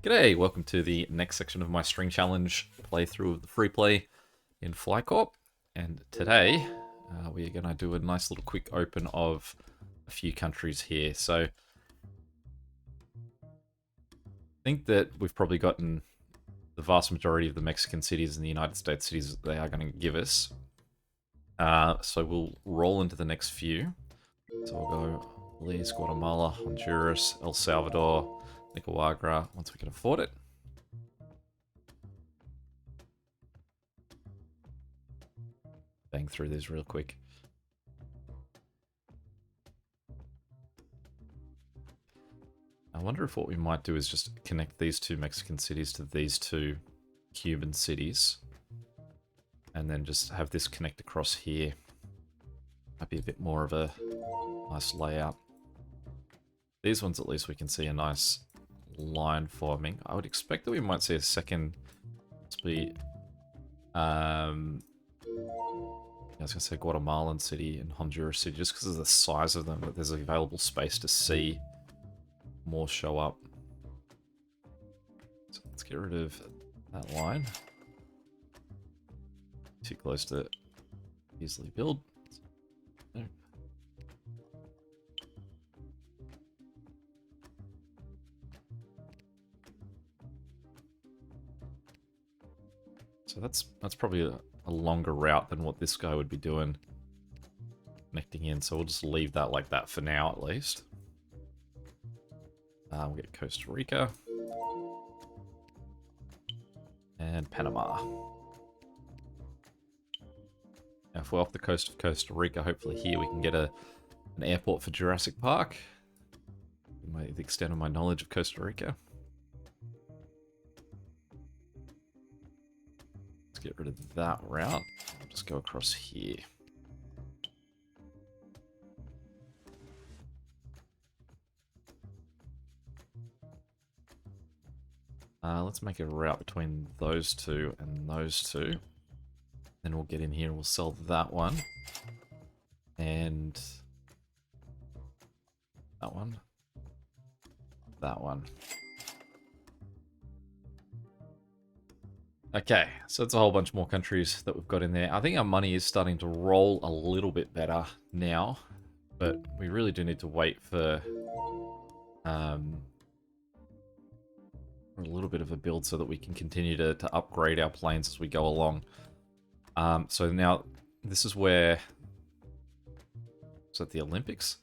G'day, welcome to the next section of my string challenge playthrough of the free play in Corp. And today we are going to do a nice little quick open of a few countries here. So I think that we've probably gotten the vast majority of the Mexican cities and the United States cities that they are going to give us. So we'll roll into the next few. So we'll go Belize, Guatemala, Honduras, El Salvador, Nicaragua, once we can afford it. Bang through these real quick. I wonder if what we might do is just connect these two Mexican cities to these two Cuban cities. And then just have this connect across here. Might be a bit more of a nice layout. These ones at least we can see a nice line forming. I would expect that we might see a second, possibly, I was going to say Guatemalan city and Honduras city, just because of the size of them, that there's available space to see more show up. So let's get rid of that line. Too close to easily build. No. So that's probably a longer route than what this guy would be doing, connecting in. So we'll just leave that like that for now, at least. We'll get Costa Rica and Panama. Now, if we're off the coast of Costa Rica, hopefully here we can get an airport for Jurassic Park. The extent of my knowledge of Costa Rica. Get rid of that route. I'll just go across here. Let's make a route between those two and those two. Then we'll get in here and we'll sell that one. And that one. That one. Okay, so it's a whole bunch more countries that we've got in there. I think our money is starting to roll a little bit better now, but we really do need to wait for a little bit of a build so that we can continue to upgrade our planes as we go along. So now, this is where... Is that the Olympics?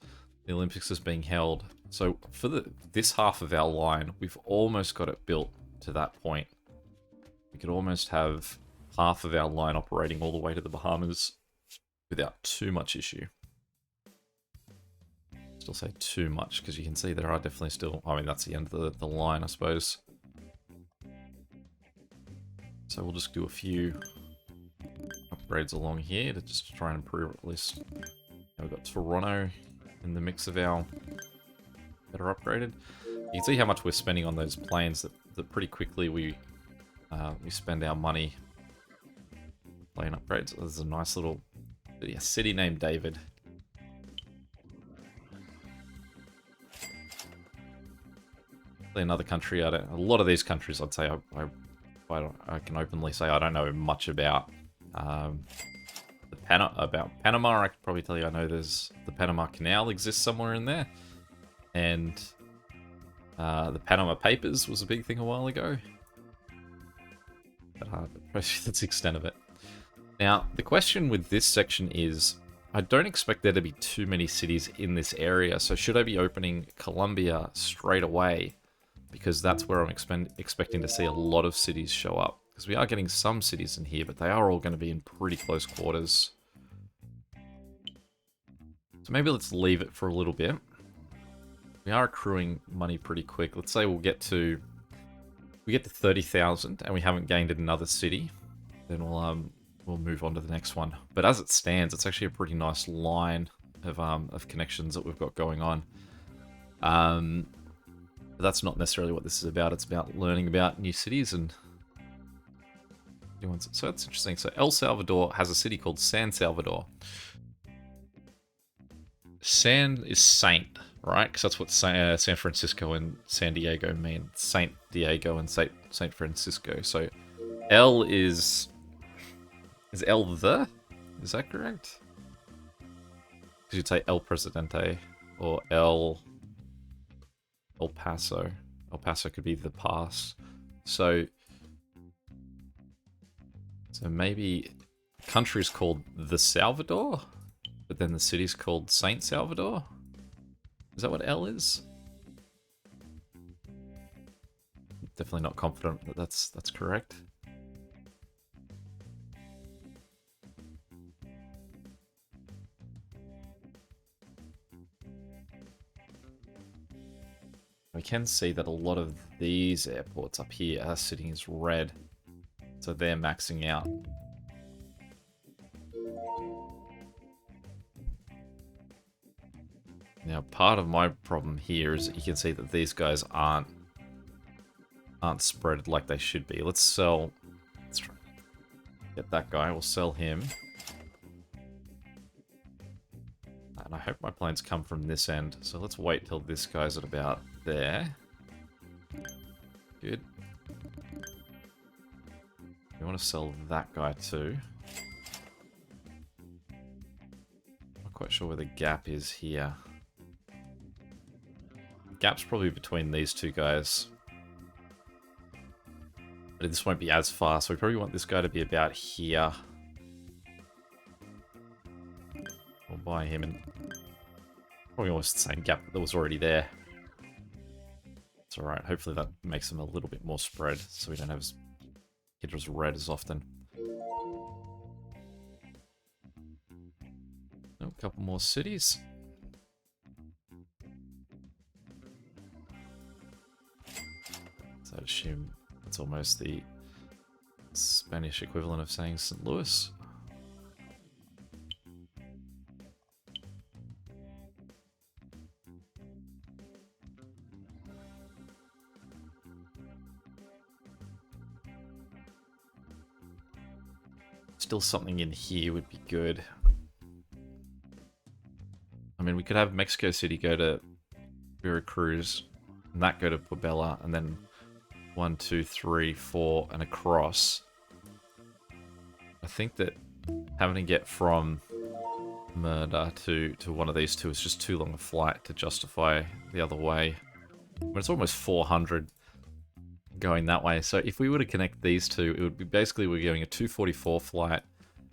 The Olympics is being held. So for this half of our line, we've almost got it built to that point. We could almost have half of our line operating all the way to the Bahamas without too much issue. Still say too much, because you can see there are definitely still... I mean, that's the end of the line, I suppose. So we'll just do a few upgrades along here to just try and improve at least... We've got Toronto in the mix of our that are upgraded. You can see how much we're spending on those planes that pretty quickly we spend our money plane upgrades. There's a nice little city named David. Another country a lot of these countries I'd say I can openly say I don't know much about. About Panama, I could probably tell you I know there's the Panama Canal exists somewhere in there, and the Panama Papers was a big thing a while ago. But that's the extent of it. Now, the question with this section is, I don't expect there to be too many cities in this area, so should I be opening Colombia straight away? Because that's where I'm expecting to see a lot of cities show up. Because we are getting some cities in here, but they are all going to be in pretty close quarters. So maybe let's leave it for a little bit. We are accruing money pretty quick. Let's say we get to 30,000 and we haven't gained another city, then we'll move on to the next one. But as it stands, it's actually a pretty nice line of connections that we've got going on. But that's not necessarily what this is about. It's about learning about new cities and new ones. So that's interesting. So El Salvador has a city called San Salvador. San is saint, right? Because that's what San Francisco and San Diego mean. Saint Diego and Saint Francisco. So L is L the? Is that correct? Because you'd say El Presidente or El Paso. El Paso could be the pass. So maybe the country's called the Salvador, but then the city's called Saint Salvador. Is that what L is? Definitely not confident that that's correct. We can see that a lot of these airports up here are sitting as red, so they're maxing out. Now, part of my problem here is that you can see that these guys aren't spread like they should be. Let's try get that guy. We'll sell him. And I hope my planes come from this end. So let's wait till this guy's at about there. Good. We want to sell that guy too. Not quite sure where the gap is here. Gap's probably between these two guys. But this won't be as far, so we probably want this guy to be about here. We'll buy him and probably almost the same gap that was already there. It's alright, hopefully that makes them a little bit more spread, so we don't have hit as red as often. Oh, a couple more cities. So I assume it's almost the Spanish equivalent of saying St. Louis. Still something in here would be good. I mean, we could have Mexico City go to Veracruz, and that go to Puebla, and then 1, 2, 3, 4, and across. I think that having to get from Murder to one of these two is just too long a flight to justify the other way. But it's almost 400 going that way. So if we were to connect these two, it would be basically we're going a 244 flight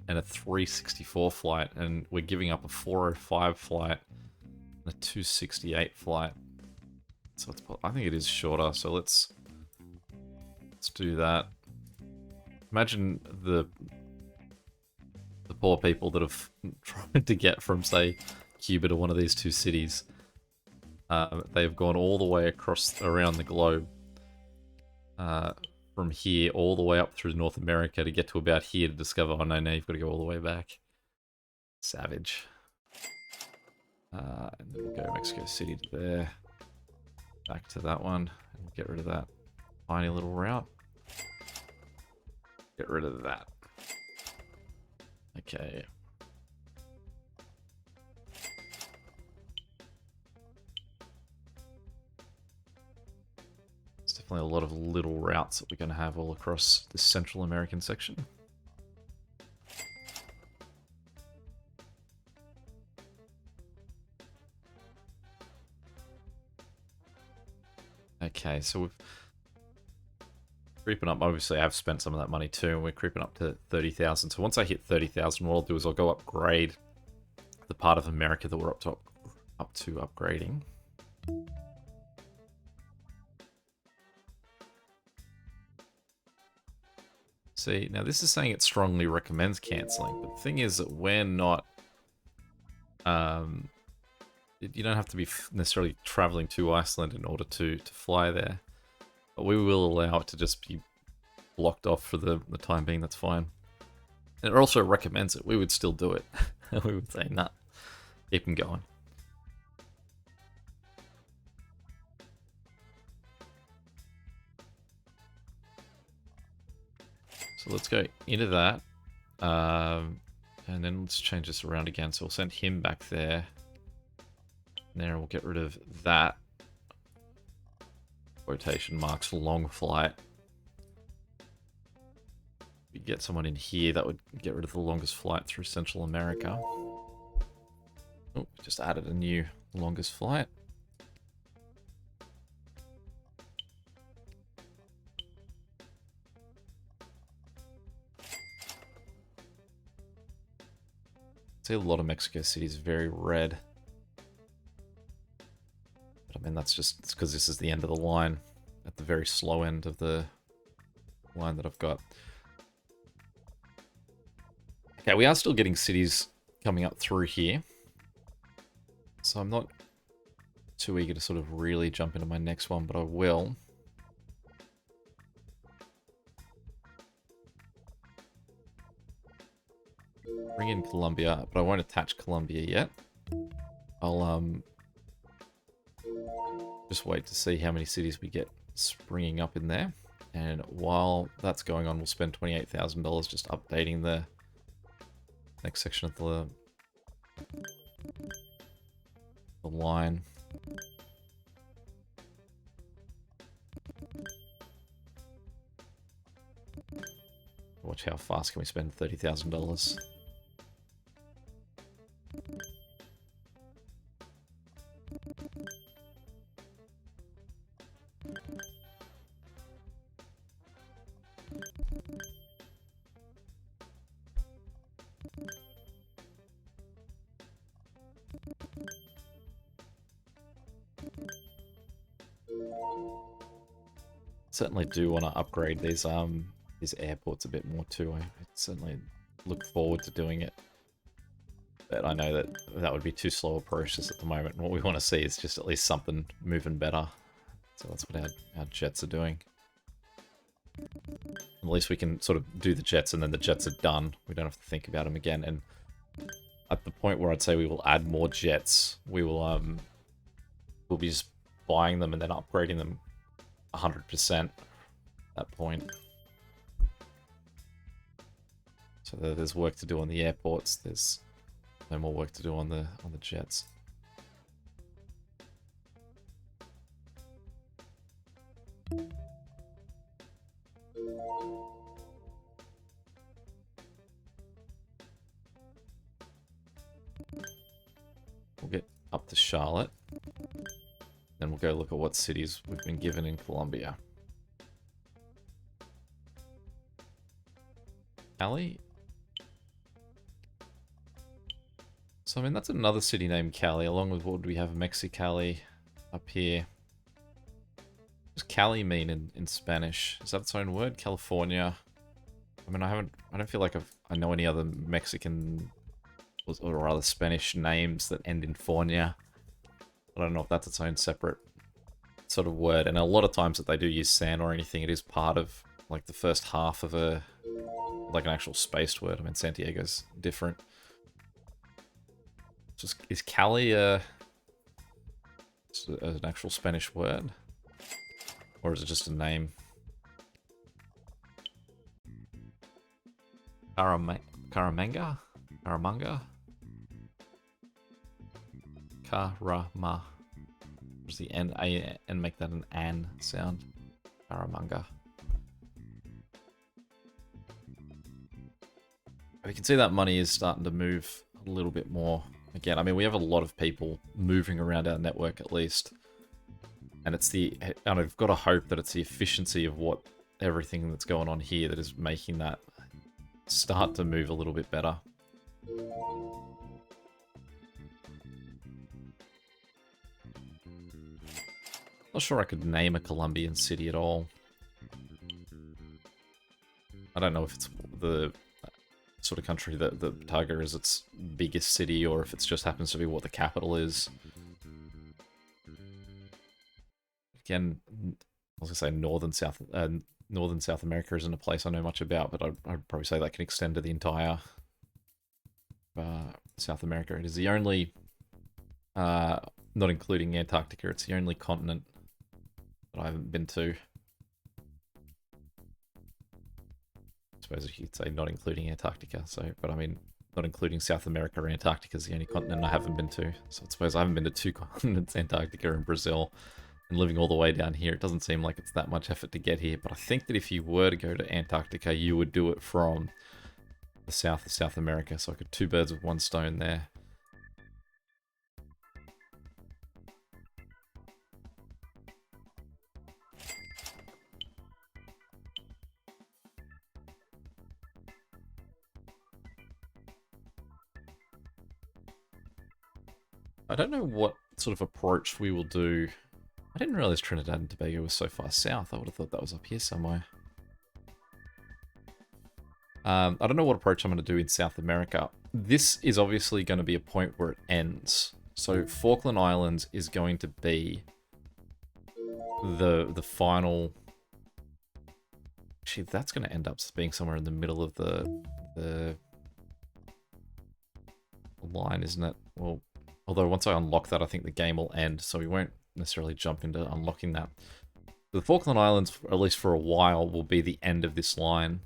and a 364 flight, and we're giving up a 405 flight and a 268 flight. So I think it is shorter. So let's do that. Imagine the poor people that have tried to get from, say, Cuba to one of these two cities. They've gone all the way around the globe. From here all the way up through North America to get to about here to discover, oh no, you've got to go all the way back. Savage. And then we'll go Mexico City to there. Back to that one. And get rid of that tiny little route. Get rid of that. Okay. There's definitely a lot of little routes that we're going to have all across this Central American section. Okay, so we've creeping up. Obviously, I've spent some of that money too, and we're creeping up to 30,000. So once I hit 30,000, what I'll do is I'll go upgrade the part of America that we're up to upgrading. See, now this is saying it strongly recommends cancelling, but the thing is that we're not. You don't have to be necessarily traveling to Iceland in order to fly there. But we will allow it to just be blocked off for the time being, that's fine. And it also recommends it. We would still do it. We would say, nah, keep them going. So let's go into that. And then let's change this around again. So we'll send him back there. There, we'll get rid of that. Quotation marks, long flight. If you get someone in here, that would get rid of the longest flight through Central America. Oh, just added a new longest flight. See a lot of Mexico City is very red. But I mean, that's just because this is the end of the line. At the very slow end of the line that I've got. Okay, we are still getting cities coming up through here. So I'm not too eager to sort of really jump into my next one, but I will. Bring in Colombia, but I won't attach Colombia yet. I'll just wait to see how many cities we get springing up in there. And while that's going on, we'll spend $28,000 just updating the next section of the line. Watch how fast can we spend $30,000. Certainly do want to upgrade these airports a bit more too. I certainly look forward to doing it. But I know that that would be too slow a process at the moment. And what we want to see is just at least something moving better. So that's what our jets are doing. At least we can sort of do the jets and then the jets are done. We don't have to think about them again. And at the point where I'd say we will add more jets, we will we'll be just buying them and then upgrading them 100% at that point. So there's work to do on the airports. There's no more work to do on the jets. We'll get up to Charlotte. Then we'll go look at what cities we've been given in Colombia. Cali? So, I mean, that's another city named Cali, along with what do we have? Mexicali up here. What does Cali mean in Spanish? Is that its own word? California? I mean, I don't feel like I know any other Mexican or other Spanish names that end in Fornia. I don't know if that's its own separate sort of word. And a lot of times that they do use San or anything, it is part of like the first half of like an actual spaced word. I mean, Santiego's different. Just is Cali an actual Spanish word, or is it just a name? Caramanga? Karama. Does the N and make that an sound? Caramanga. We can see that money is starting to move a little bit more. Again, I mean, we have a lot of people moving around our network at least. And I've got to hope that it's the efficiency of everything that's going on here that is making that start to move a little bit better. Not sure I could name a Colombian city at all. I don't know if it's the sort of country that Targa is its biggest city, or if it just happens to be what the capital is. Again, I was gonna say Northern South America isn't a place I know much about, but I'd probably say that can extend to the entire South America. It is the only, not including Antarctica, it's the only continent that I haven't been to. I suppose you could say not including Antarctica, but I mean, not including South America or Antarctica is the only continent I haven't been to. So I suppose I haven't been to 2 continents, Antarctica and Brazil. And living all the way down here, it doesn't seem like it's that much effort to get here. But I think that if you were to go to Antarctica, you would do it from the south of South America. So I could 2 birds with 1 stone there. I don't know what sort of approach we will do. I didn't realize Trinidad and Tobago was so far south. I would have thought that was up here somewhere. I don't know what approach I'm going to do in South America. This is obviously going to be a point where it ends. So Falkland Islands is going to be the final... Actually, that's going to end up being somewhere in the middle of the line, isn't it? Well, although once I unlock that, I think the game will end, so we won't necessarily jump into unlocking that. The Falkland Islands, at least for a while, will be the end of this line.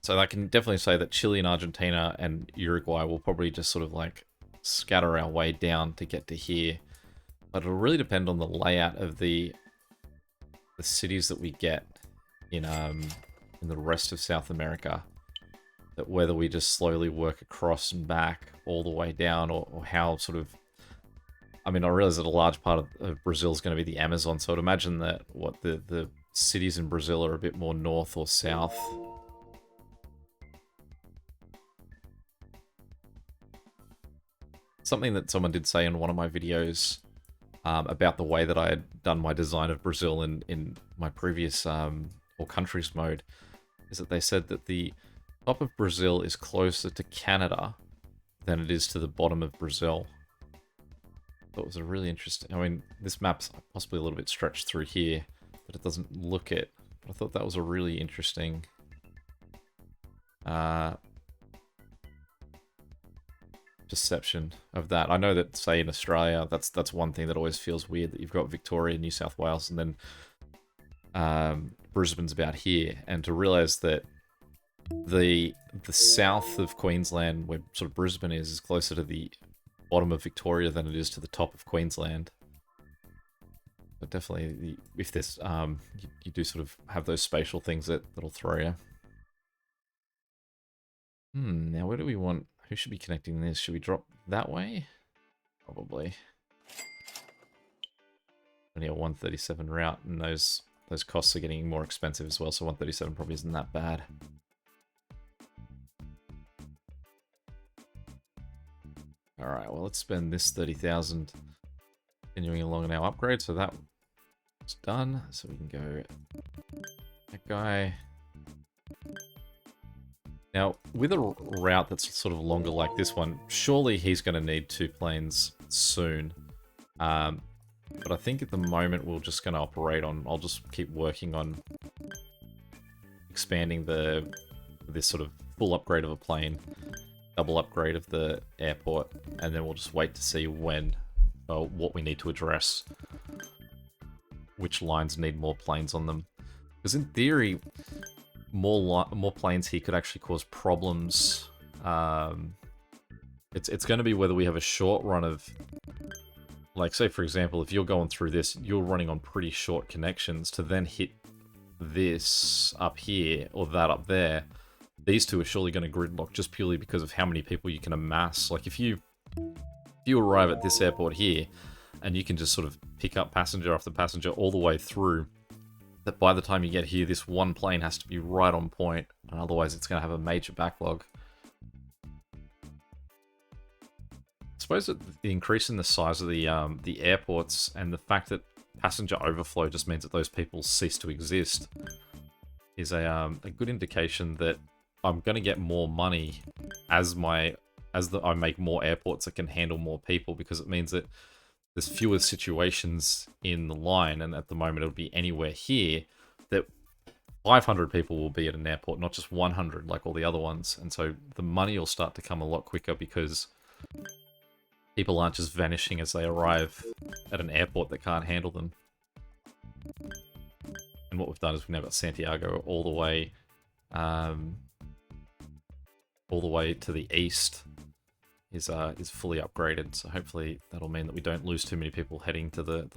So I can definitely say that Chile and Argentina and Uruguay will probably just sort of like scatter our way down to get to here. But it'll really depend on the layout of the cities that we get in the rest of South America. That whether we just slowly work across and back all the way down, or how sort of... I mean, I realize that a large part of Brazil is going to be the Amazon, so I'd imagine that what the cities in Brazil are a bit more north or south. Something that someone did say in one of my videos about the way that I had done my design of Brazil in my previous or countries mode is that they said that the top of Brazil is closer to Canada than it is to the bottom of Brazil. That was a really interesting... I mean, this map's possibly a little bit stretched through here, but it doesn't look it. But I thought that was a really interesting... perception of that. I know that, say, in Australia, that's one thing that always feels weird, that you've got Victoria, New South Wales, and then Brisbane's about here. And to realise that the south of Queensland, where sort of Brisbane is closer to the bottom of Victoria than it is to the top of Queensland. But definitely, if there's you do sort of have those spatial things that'll throw you. Now where do we want? Who should be connecting this? Should we drop that way? Probably. Only a 137 route, and those costs are getting more expensive as well. So 137 probably isn't that bad. All right, well, let's spend this 30,000 continuing along in our upgrade. So that's done. So we can go that guy. Now, with a route that's sort of longer like this one, surely he's going to need 2 planes soon. But I think at the moment we're just going to operate on... I'll just keep working on expanding this sort of full upgrade of a plane, double upgrade of the airport, and then we'll just wait to see when, what we need to address, which lines need more planes on them. Because in theory, more planes here could actually cause problems. It's going to be whether we have a short run of, like, say for example, if you're going through this, you're running on pretty short connections to then hit this up here or that up there. These two are surely going to gridlock just purely because of how many people you can amass. Like if you arrive at this airport here and you can just sort of pick up passenger after passenger all the way through, that by the time you get here, this one plane has to be right on point, and otherwise it's going to have a major backlog. I suppose that the increase in the size of the airports and the fact that passenger overflow just means that those people cease to exist is a good indication that I'm going to get more money as I make more airports that can handle more people, because it means that there's fewer situations in the line, and at the moment it'll be anywhere here that 500 people will be at an airport, not just 100 like all the other ones. And so the money will start to come a lot quicker because people aren't just vanishing as they arrive at an airport that can't handle them. And what we've done is we've now got Santiago all the way all the way to the east is fully upgraded. So hopefully that'll mean that we don't lose too many people heading to the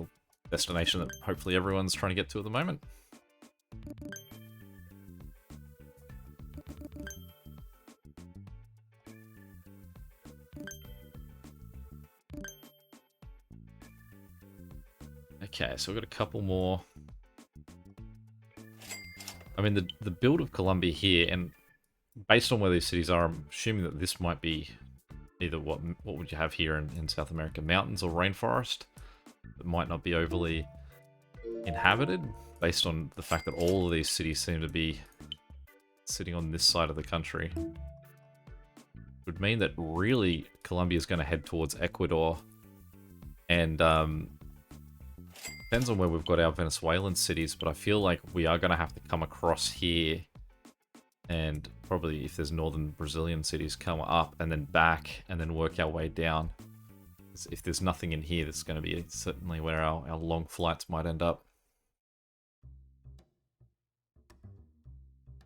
destination that hopefully everyone's trying to get to at the moment. Okay, so we've got a couple more. I mean, the build of Colombia here, and based on where these cities are, I'm assuming that this might be either what would you have here in South America, mountains or rainforest that might not be overly inhabited, based on the fact that all of these cities seem to be sitting on this side of the country. It would mean that really Colombia is going to head towards Ecuador, and depends on where we've got our Venezuelan cities, but I feel like we are going to have to come across here, and probably if there's northern Brazilian cities, come up and then back and then work our way down. If there's nothing in here, that's going to be certainly where our long flights might end up.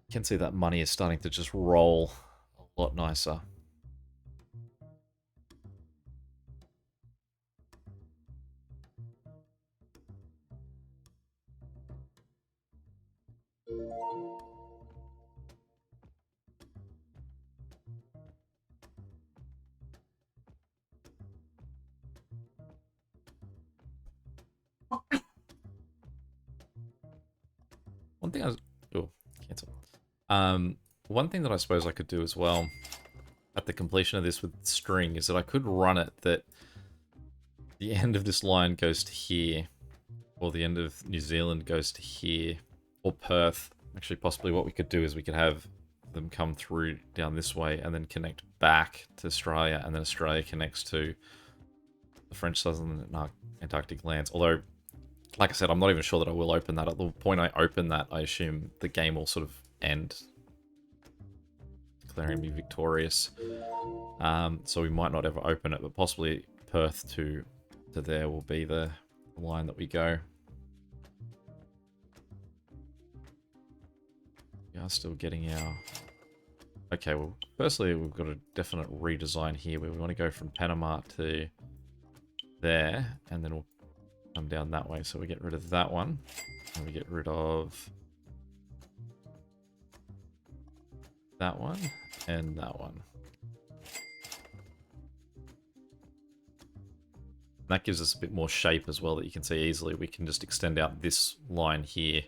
You can see that money is starting to just roll a lot nicer. One thing I was... Oh, cancel. One thing that I suppose I could do as well at the completion of this with string is that I could run it that the end of this line goes to here, or the end of New Zealand goes to here, or Perth. Actually, possibly what we could do is we could have them come through down this way and then connect back to Australia, and then Australia connects to the French Southern Antarctic lands. Although, like I said, I'm not even sure that I will open that. At the point I open that, I assume the game will sort of end, declaring me victorious. So we might not ever open it, but possibly Perth to there will be the line that we go. We are still getting our... Okay, well, firstly, we've got a definite redesign here where we want to go from Panama to there, and then we'll come down that way. So we get rid of that one, and we get rid of that one, and that one. That gives us a bit more shape as well that you can see easily. We can just extend out this line here.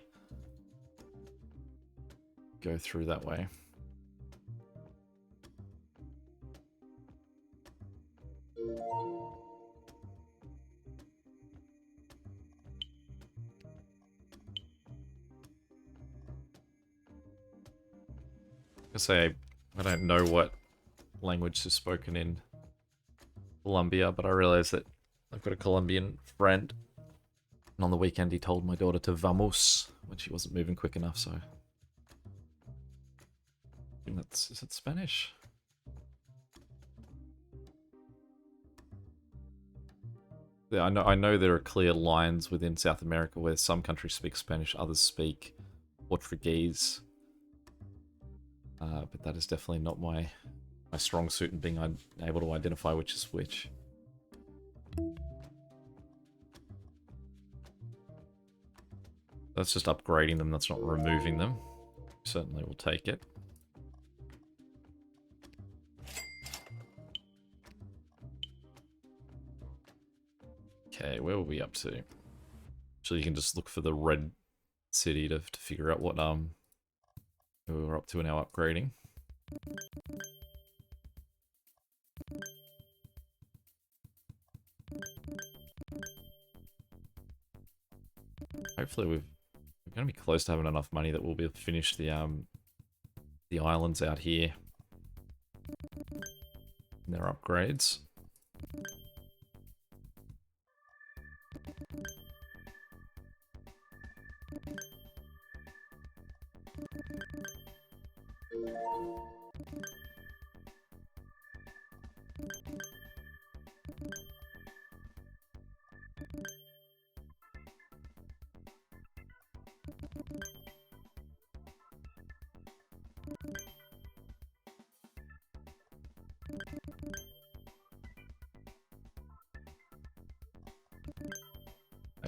Go through that way. I say I don't know what language is spoken in Colombia, but I realize that I've got a Colombian friend, and on the weekend he told my daughter to vamos when she wasn't moving quick enough, so... I think that's... Is it Spanish? Yeah, I know there are clear lines within South America where some countries speak Spanish, others speak Portuguese. But that is definitely not my strong suit in being able to identify which is which. That's just upgrading them, that's not removing them. Certainly will take it. Okay, where were we up to? So you can just look for the red city to figure out what we were up to in our upgrading. Hopefully we're going to be close to having enough money that we'll be able to finish the islands out here. And their upgrades.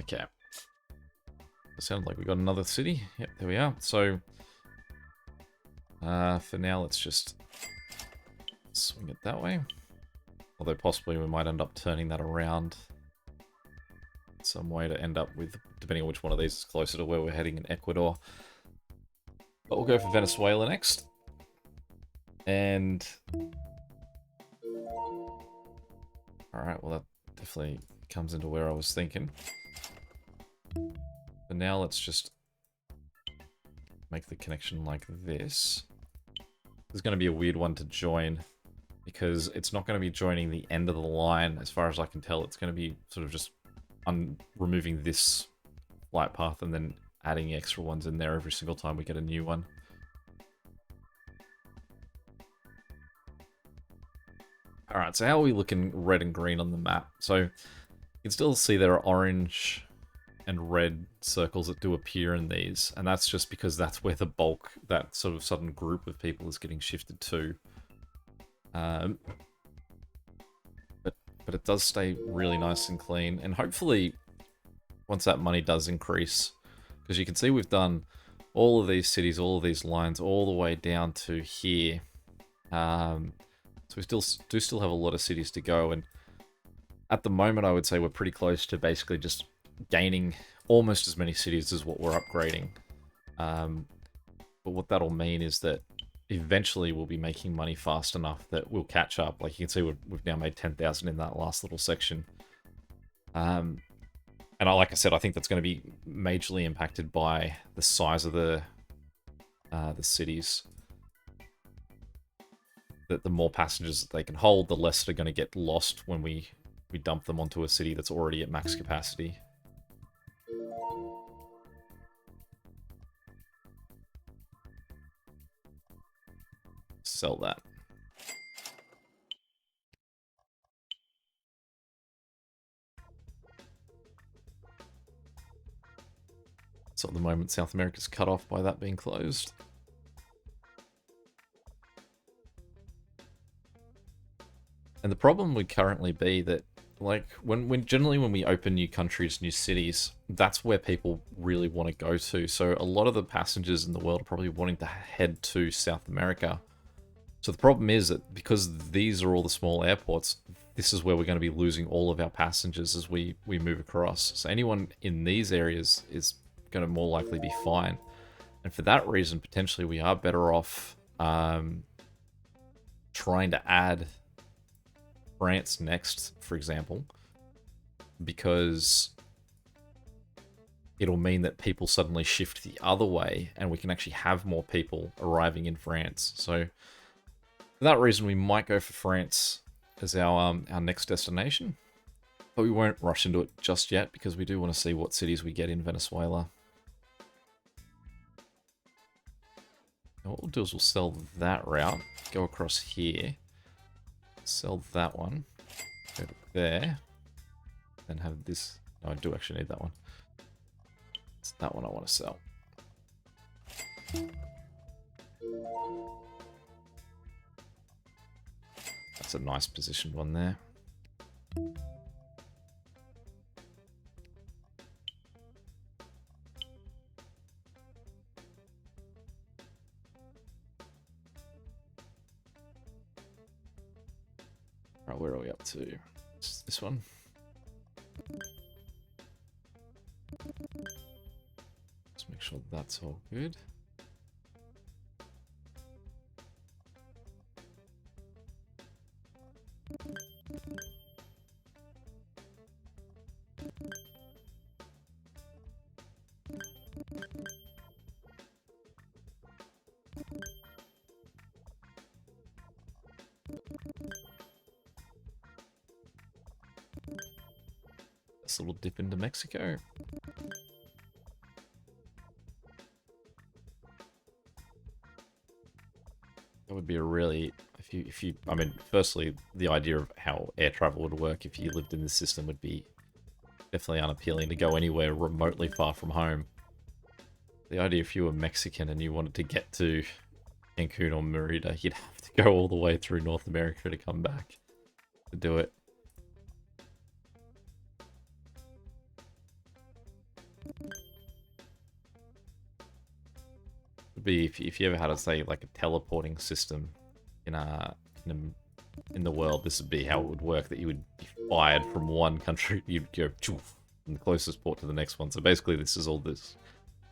Okay. It sounded like we got another city. Yep, there we are. So, for now, let's just swing it that way. Although possibly we might end up turning that around some way to end up with, depending on which one of these is closer to where we're heading in Ecuador. But we'll go for Venezuela next. And... Alright, well that definitely comes into where I was thinking. But now let's just make the connection like this. There's going to be a weird one to join, because it's not going to be joining the end of the line, as far as I can tell. It's going to be sort of just removing this flight path and then adding extra ones in there every single time we get a new one. Alright, so how are we looking red and green on the map? So you can still see there are orange and red circles that do appear in these, and that's just because that's where the bulk, that sort of sudden group of people is getting shifted to. But it does stay really nice and clean, and hopefully once that money does increase, because you can see we've done all of these cities, all of these lines, all the way down to here. So we still have a lot of cities to go, and at the moment I would say we're pretty close to basically just gaining almost as many cities as what we're upgrading. But what that'll mean is that eventually we'll be making money fast enough that we'll catch up. Like you can see, we've now made 10,000 in that last little section. And like I said, I think that's going to be majorly impacted by the size of the cities. That the more passengers that they can hold, the less they're going to get lost when we dump them onto a city that's already at max capacity. Sell that. So at the moment, South America's cut off by that being closed. And the problem would currently be that, like, generally when we open new countries, new cities, that's where people really want to go to. So a lot of the passengers in the world are probably wanting to head to South America. So the problem is that because these are all the small airports, this is where we're going to be losing all of our passengers as we move across. So anyone in these areas is going to more likely be fine. And for that reason, potentially we are better off trying to add France next, for example, because it'll mean that people suddenly shift the other way and we can actually have more people arriving in France. So for that reason, we might go for France as our next destination, but we won't rush into it just yet because we do want to see what cities we get in Venezuela. And what we'll do is we'll sell that route, go across here, sell that one, go to there, then have this. No, I do actually need that one. It's that one I want to sell. That's a nice positioned one there. Right, where are we up to? It's this one. Just make sure that's all good. This little dip into Mexico. That would be a really, if you, I mean, firstly, the idea of how air travel would work if you lived in this system would be definitely unappealing, to go anywhere remotely far from home. The idea if you were Mexican and you wanted to get to Cancun or Merida, you'd have to go all the way through North America to come back to do it. be if you ever had, say, like a teleporting system in the world, this would be how it would work, that you would be fired from one country, you'd go from the closest port to the next one. So basically this is all this,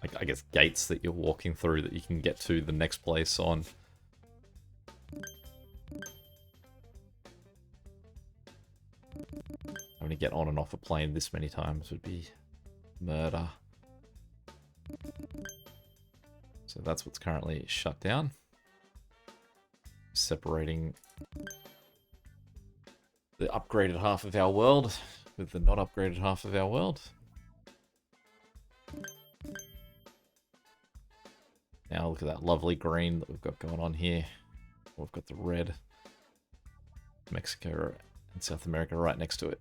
like, I guess, gates that you're walking through that you can get to the next place on. Having to get on and off a plane this many times would be murder. So that's what's currently shut down. Separating the upgraded half of our world with the not upgraded half of our world. Now look at that lovely green that we've got going on here. We've got the red. Mexico and South America right next to it.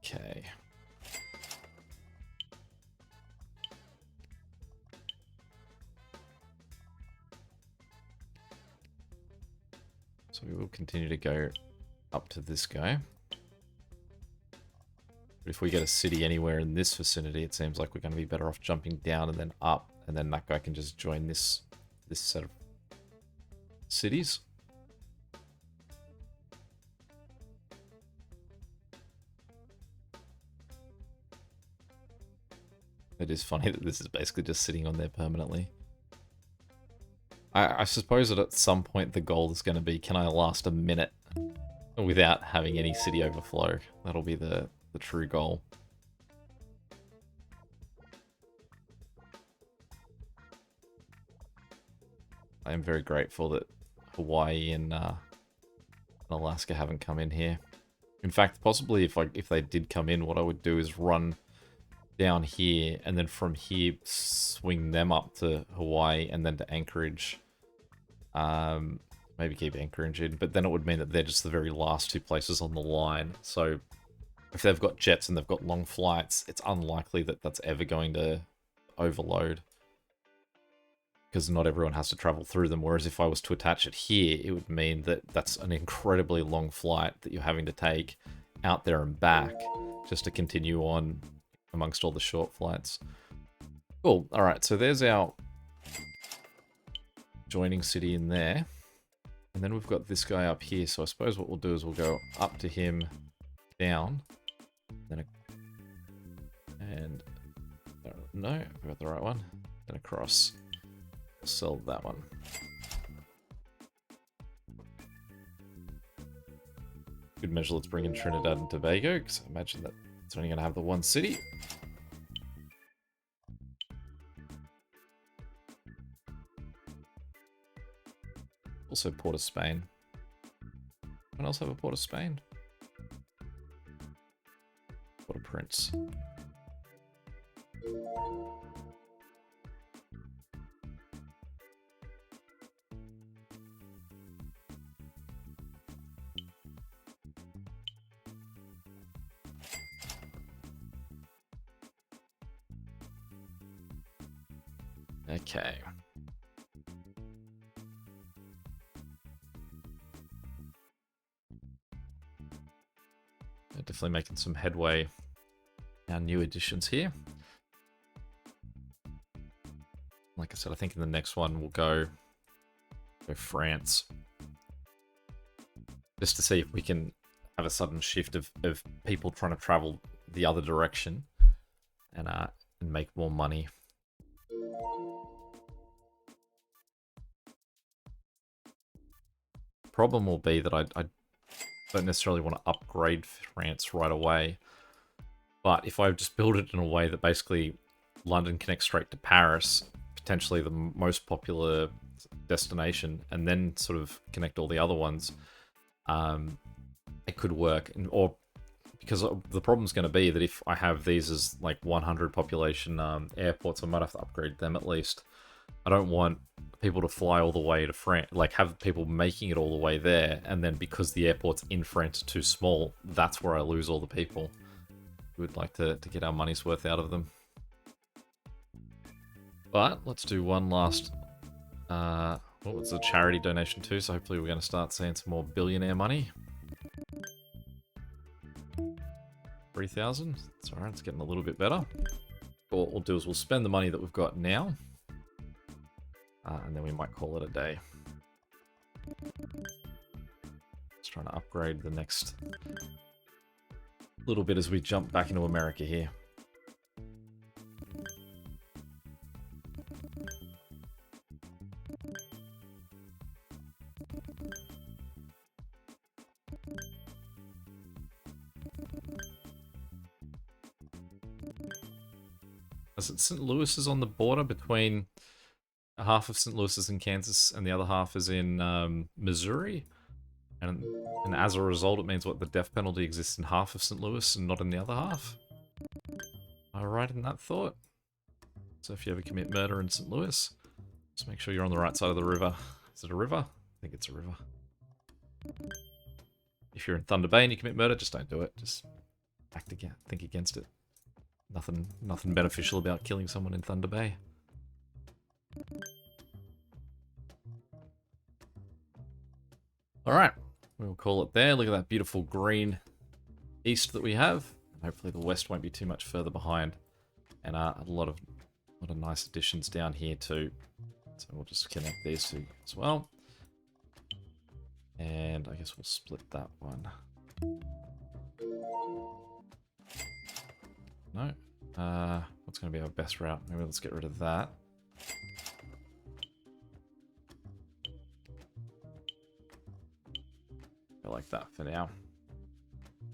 Okay. So we will continue to go up to this guy. But if we get a city anywhere in this vicinity, it seems like we're going to be better off jumping down and then up, and then that guy can just join this set of cities. It is funny that this is basically just sitting on there permanently. I suppose that at some point the goal is going to be, can I last a minute without having any city overflow? That'll be the true goal. I am very grateful that Hawaii and Alaska haven't come in here. In fact, possibly if they did come in, what I would do is run down here, and then from here swing them up to Hawaii and then to Anchorage. Maybe keep Anchorage in, but then it would mean that they're just the very last two places on the line. So if they've got jets and they've got long flights, it's unlikely that that's ever going to overload, because not everyone has to travel through them. Whereas if I was to attach it here, it would mean that that's an incredibly long flight that you're having to take out there and back just to continue on amongst all the short flights. Cool. All right, so there's our joining city in there. And then we've got this guy up here. So I suppose what we'll do is we'll go up to him, down, then no, I got the right one. Then across. We'll sell that one. Good measure, let's bring in Trinidad and Tobago, because I imagine that it's only going to have the one city. Also Port of Spain. Anyone else have a Port of Spain? Port of Prince. Okay. Definitely making some headway. Our new additions here. Like I said, I think in the next one we'll go France. Just to see if we can have a sudden shift of people trying to travel the other direction and make more money. Problem will be that I don't necessarily want to upgrade France right away, but if I just build it in a way that basically London connects straight to Paris, potentially the most popular destination, and then sort of connect all the other ones, it could work. Or because the problem's going to be that if I have these as like 100 population airports, I might have to upgrade them at least. I don't want people to fly all the way to France, like have people making it all the way there, and then because the airports in France are too small, that's where I lose all the people. We'd like to get our money's worth out of them. But let's do one last, what was the charity donation too, so hopefully we're going to start seeing some more billionaire money. 3,000. It's alright, it's getting a little bit better. What we'll do is we'll spend the money that we've got now. And then we might call it a day. Just trying to upgrade the next little bit as we jump back into America here. St. Louis is on the border between half of St. Louis is in Kansas and the other half is in Missouri. And as a result, it means what the death penalty exists in half of St. Louis and not in the other half. Am I right in that thought? So if you ever commit murder in St. Louis, just make sure you're on the right side of the river. Is it a river? I think it's a river. If you're in Thunder Bay and you commit murder, just don't do it. Just think against it. Nothing beneficial about killing someone in Thunder Bay. Alright, we'll call it there. Look at that beautiful green east that we have. Hopefully the west won't be too much further behind. And a lot of nice additions down here too. So we'll just connect these two as well. And I guess we'll split that one. No. What's going to be our best route? Maybe let's get rid of that. I like that for now.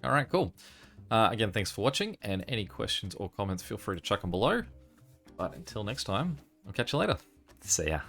Alright, cool. Again, thanks for watching, and any questions or comments, feel free to chuck them below. But until next time, I'll catch you later. See ya.